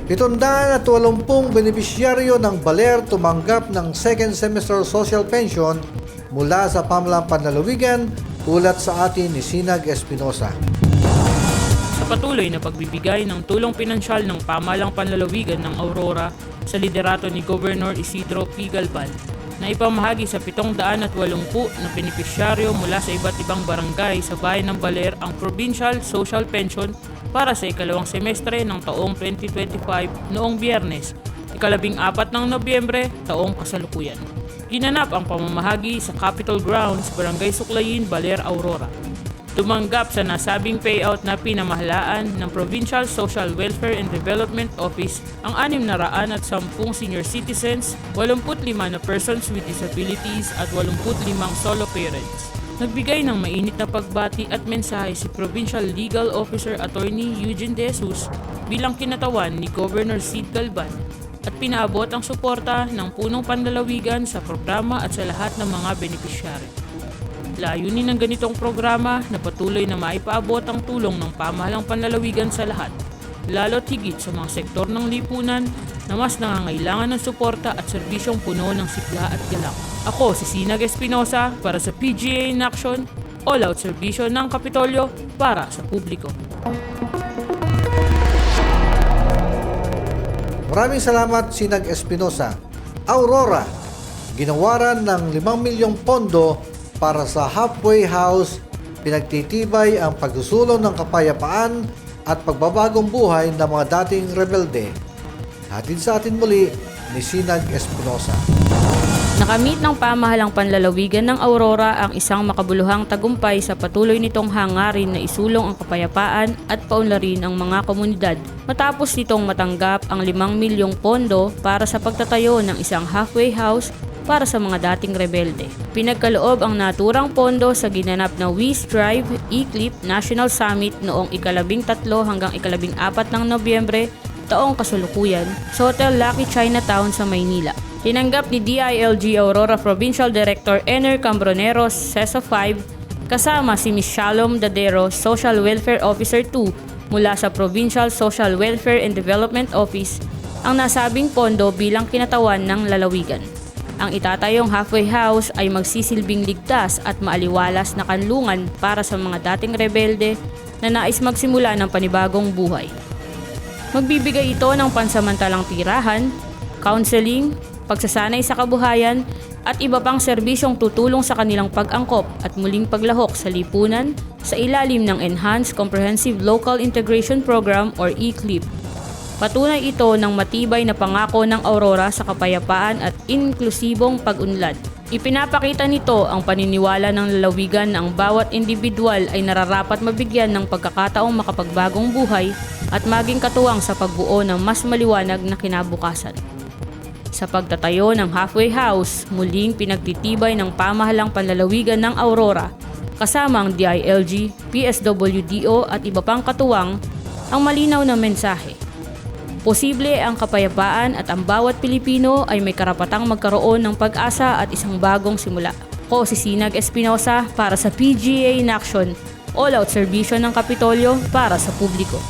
780 benepisyaryo ng Baler tumanggap ng second semester social pension mula sa pamahalang panlalawigan, ulat sa atin ni Sinag Espinosa. Sa patuloy na pagbibigay ng tulong pinansyal ng pamahalang panlalawigan ng Aurora sa liderato ni Governor Isidro P. Galban, na ipamahagi sa 780 na benepisyaryo mula sa iba't ibang barangay sa bayan ng Baler ang Provincial Social Pension para sa ikalawang semestre ng taong 2025 noong Biyernes, 14 ng Nobyembre, taong kasalukuyan. Ginanap ang pamamahagi sa Capitol Grounds, Barangay Suklayin, Baler, Aurora. Tumanggap sa nasabing payout na pinamahalaan ng Provincial Social Welfare and Development Office ang 610 senior citizens, 85 na persons with disabilities at 85 solo parents. Nagbigay ng mainit na pagbati at mensahe si Provincial Legal Officer Attorney Eugene De Jesus bilang kinatawan ni Governor Sid Galban at pinaabot ang suporta ng punong panlalawigan sa programa at sa lahat ng mga benepisyaryo. Layunin ng ganitong programa na patuloy na maipaabot ang tulong ng pamahalang panlalawigan sa lahat, lalo't higit sa mga sektor ng lipunan na mas nangangailangan ng suporta at serbisyong puno ng sigla at galak. Ako si Sinag Espinosa para sa PGA in Action, all-out serbisyo ng Kapitolyo para sa publiko. Maraming salamat, Sinag Espinosa. Aurora, ginawaran ng 5 milyong pondo para sa halfway house, pinagtitibay ang pagsusulong ng kapayapaan at pagbabagong buhay ng mga dating rebelde. Hatid sa atin muli ni Sinag Espinosa. Nakamit ng pamahalang panlalawigan ng Aurora ang isang makabuluhang tagumpay sa patuloy nitong hangarin na isulong ang kapayapaan at paunlarin ang mga komunidad matapos nitong matanggap ang 5 milyong pondo para sa pagtatayo ng isang halfway house para sa mga dating rebelde. Pinagkaloob ang naturang pondo sa ginanap na We Strive E-Clip National Summit noong 13 hanggang 14 ng Nobyembre taong kasalukuyan sa Hotel Lucky Chinatown sa Maynila. Tinanggap ni DILG Aurora Provincial Director Ener Cambroneros, CESA 5, kasama si Ms. Shalom Dadero, Social Welfare Officer 2 mula sa Provincial Social Welfare and Development Office, ang nasabing pondo bilang kinatawan ng lalawigan. Ang itatayong halfway house ay magsisilbing ligtas at maaliwalas na kanlungan para sa mga dating rebelde na nais magsimula ng panibagong buhay. Magbibigay ito ng pansamantalang tirahan, counseling, pagsasanay sa kabuhayan at iba pang serbisyong tutulong sa kanilang pag-angkop at muling paglahok sa lipunan sa ilalim ng Enhanced Comprehensive Local Integration Program or E-CLIP. Patunay ito ng matibay na pangako ng Aurora sa kapayapaan at inklusibong pag-unlad. Ipinapakita nito ang paniniwala ng lalawigan na ang bawat individual ay nararapat mabigyan ng pagkakataong makapagbagong buhay at maging katuwang sa pagbuo ng mas maliwanag na kinabukasan. Sa pagtatayo ng halfway house, muling pinagtitibay ng pamahalang panlalawigan ng Aurora kasama ang DILG, PSWDO at iba pang katuwang ang malinaw na mensahe. Posible ang kapayapaan at ang bawat Pilipino ay may karapatang magkaroon ng pag-asa at isang bagong simula. Ako si Sinag Espinosa para sa PGA in Action, all-out serbisyo ng Kapitolyo para sa publiko.